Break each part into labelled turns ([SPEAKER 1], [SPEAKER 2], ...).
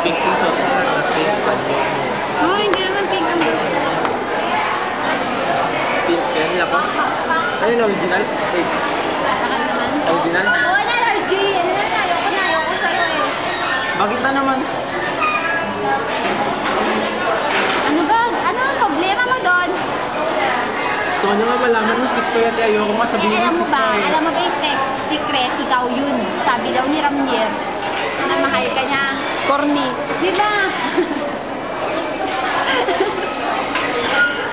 [SPEAKER 1] Pink yung suot mo. Pink panyo.
[SPEAKER 2] Oh, hindi naman pink ang buhok.
[SPEAKER 1] Pink yan, labas. Ano yung original? Wait.
[SPEAKER 2] Saka naman.
[SPEAKER 1] Original?
[SPEAKER 2] Oh, allergy! Ano na, ayoko sa'yo eh.
[SPEAKER 1] Bakit na naman?
[SPEAKER 2] Ano ba? Ano ang problema mo doon?
[SPEAKER 1] Gusto ko nyo nga malaman yung sick ko yan. Ayoko nga sabihin
[SPEAKER 2] alam
[SPEAKER 1] yung
[SPEAKER 2] mo
[SPEAKER 1] sick
[SPEAKER 2] ba?
[SPEAKER 1] ko eh.
[SPEAKER 2] Alam mo ba yung secret? Ikaw yun. Sabi daw ni Ramnier na mahal ka niya.
[SPEAKER 3] Corny.
[SPEAKER 2] Di ba?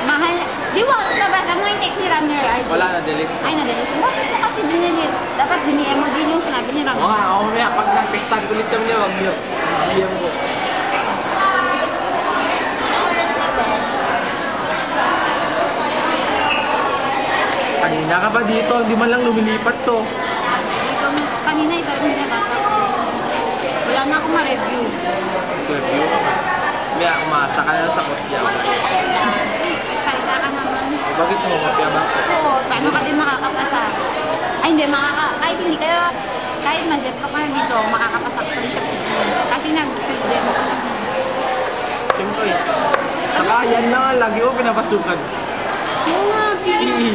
[SPEAKER 2] Mahal. Di ba? Nabasa mo yung text ni Ramnier, RJ?
[SPEAKER 1] Wala na, delete.
[SPEAKER 2] Ay, na-delete. Bakit mo kasi dinilit? Dapat GM mo din yung sinabi ni Ramnier.
[SPEAKER 1] Oo nga, ako mamaya. Pag nag-textan ulit kami niya, wag niyo. GM ko. Kanina ka ba dito? Hindi man lang lumilipat to.
[SPEAKER 2] Dito, kanina ito, hindi nabasa ko. Wala na akong ma-review.
[SPEAKER 1] Review ka ba? Mamaya, umasa ka na lang sa kopya.
[SPEAKER 2] Excited ka naman.
[SPEAKER 1] Bakit mo kopya ba?
[SPEAKER 2] Oo, paano ka din makakapasa? Ay, hindi, kahit hindi kayo, kahit ma-zip ka na dito, makakapasa ka rin sa picture. Kasi nag-demo ka.
[SPEAKER 1] Siyempre. Saka yan na nga, lagi mo pinapasukan.
[SPEAKER 2] Oo nga,
[SPEAKER 1] PE.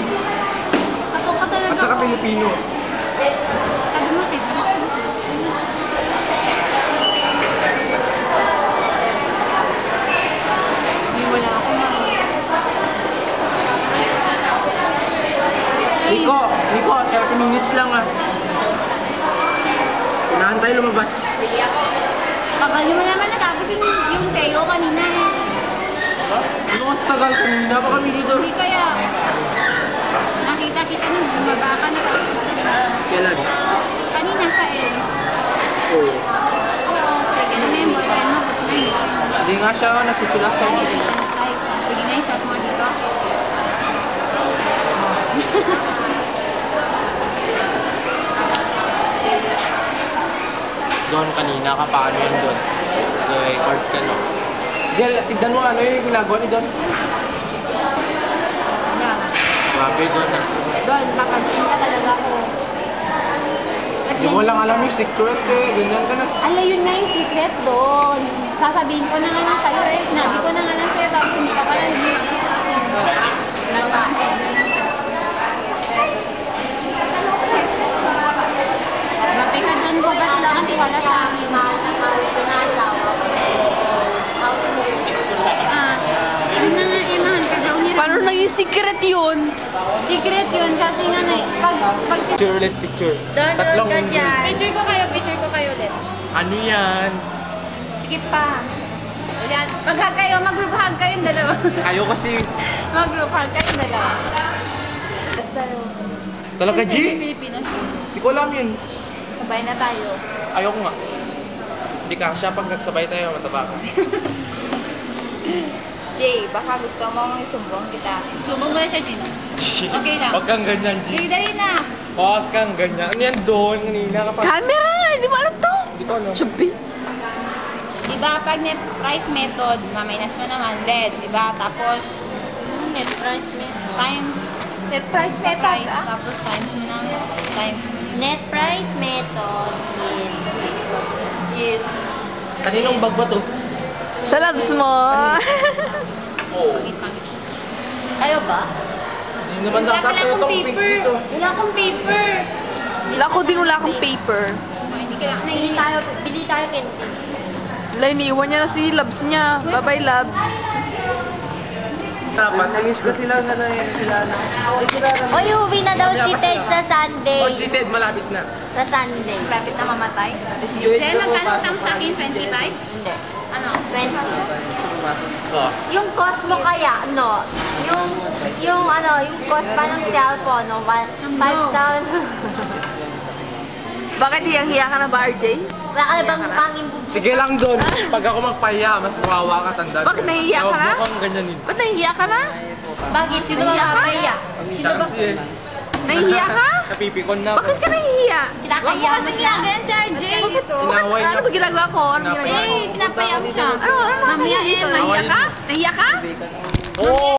[SPEAKER 2] Kato ka talaga.
[SPEAKER 1] At saka Pilipino.
[SPEAKER 2] Masyado mo, Pedro. Wala ako na.
[SPEAKER 1] Nico, 30 minutes lang ah. Unahan tayo lumabas.
[SPEAKER 2] Sige ako. Tagal mo naman natapos yung Teo kanina eh.
[SPEAKER 1] Ano mas tagal kanina pa kami dito?
[SPEAKER 2] Hindi kaya. Nakita kita nung bumaba ka na tapos.
[SPEAKER 1] Kailan?
[SPEAKER 2] Kanina sa L.
[SPEAKER 1] Oo.
[SPEAKER 2] Oo, sige na may boyfriend mo. Buti na hindi ka rin.
[SPEAKER 1] Hindi nga siya nagsusulat sa
[SPEAKER 2] Ay,
[SPEAKER 1] mga.
[SPEAKER 2] sige na, isot mo dito.
[SPEAKER 1] Doon kanina ka, paano yun doon? Record ka no? Zel, tignan mo ano yung ginagawa ni Don?
[SPEAKER 2] Yeah.
[SPEAKER 1] Grabe Don na.
[SPEAKER 2] Doon, papansin ka talaga ako.
[SPEAKER 1] Hindi mo lang alam yung secret eh, ganyan ka na.
[SPEAKER 2] Ala, yun nga yung secret doon. Sasabihin ko na nga lang sa'yo eh. Sinabi ko na nga lang sa'yo tapos hindi ka pala hindi sa akin. Mapi ka doon ko ba sila ang tiwala sa akin? Yun na nga eh, mahal ka daw ni Ram.
[SPEAKER 3] Paano naging secret yun?
[SPEAKER 2] Secret yun kasi nga na pag
[SPEAKER 1] Picture ulit, picture. Tatlong
[SPEAKER 2] Picture ko kayo ulit.
[SPEAKER 1] Ano yan?
[SPEAKER 2] Sige pa. Ayan, mag-hug kayo, mag-group hug kayong dalawa.
[SPEAKER 1] Kayo kasi.
[SPEAKER 2] Mag-group hug kayong dalawa.
[SPEAKER 1] Talaga G?
[SPEAKER 2] Pilipino.
[SPEAKER 1] Hindi ko alam yun.
[SPEAKER 2] Sabay na tayo.
[SPEAKER 1] Ayoko nga. Hindi ka siya pag nagsabay tayo, mataba ka.
[SPEAKER 2] Jay, baka gusto mo isumbong kita. Sumbong mo na siya, Gina. Okay lang.
[SPEAKER 1] Huwag kang ganyan, G.
[SPEAKER 2] Sige, dali na.
[SPEAKER 1] Huwag kang ganyan. Ano yan doon? Kanina ka pa.
[SPEAKER 3] Camera nga, hindi mo alam to.
[SPEAKER 1] Dito ano?
[SPEAKER 3] Sabi.
[SPEAKER 2] Diba, pag net price method, maminus mo naman, red. Diba? Tapos, net price method. Times, net price method, tapos times mo na, times.
[SPEAKER 4] Net price method is
[SPEAKER 1] Kaninong bag ba to?
[SPEAKER 3] Sa labs mo.
[SPEAKER 1] Oo.
[SPEAKER 4] kayo ba?
[SPEAKER 1] Hindi naman nakasaya itong pink dito.
[SPEAKER 4] Wala akong paper.
[SPEAKER 3] Wala ko din, wala akong paper.
[SPEAKER 2] Hindi kailangan na
[SPEAKER 4] Bili tayo canteen.
[SPEAKER 3] Wala, iniwan niya na si labs niya. Bye-bye, labs.
[SPEAKER 1] Dapat, nag-wish ko sila na sila na.
[SPEAKER 4] Oy, uwi na daw si Ted sa Sunday.
[SPEAKER 1] Oh, si Ted, malapit na.
[SPEAKER 4] Sa Sunday.
[SPEAKER 2] Lapit na mamatay.
[SPEAKER 1] Si Joey,
[SPEAKER 2] Kaya magkano utang sa akin? 25?
[SPEAKER 4] Hindi.
[SPEAKER 2] Ano?
[SPEAKER 4] 20.
[SPEAKER 1] Oh.
[SPEAKER 4] Yung cost mo kaya, no? Yung cost pa ng cellphone, no? 5,000.
[SPEAKER 3] Bakit hiyang-hiya ka na ba, RJ?
[SPEAKER 4] Wala ka na bang mukhang imbubuka?
[SPEAKER 1] Sige lang doon. Pag ako magpahiya, mas kawawa ka, tanda.
[SPEAKER 3] Bakit nahihiya ka na?
[SPEAKER 1] Huwag mo kang ganyanin.
[SPEAKER 3] Ba't nahihiya ka na?
[SPEAKER 4] Bakit? Sino ba
[SPEAKER 3] Nahihiya ka?
[SPEAKER 4] makakaya? Sino ba?
[SPEAKER 1] Kasi,
[SPEAKER 3] Nahihiya ka?
[SPEAKER 1] napipikon na ako.
[SPEAKER 3] Bakit ka nahihiya?
[SPEAKER 4] Kinakaya mo siya?
[SPEAKER 2] si RJ.
[SPEAKER 3] Bakit?
[SPEAKER 1] Inaway
[SPEAKER 3] Ano
[SPEAKER 1] niya.
[SPEAKER 3] ba ginagawa ko? Ano ginagawa ko?
[SPEAKER 2] Pinapaya ko siya.
[SPEAKER 3] Ano? Ano?
[SPEAKER 2] Mamaya
[SPEAKER 3] Nahihiya ka? Nahihiya ka?
[SPEAKER 1] Oo!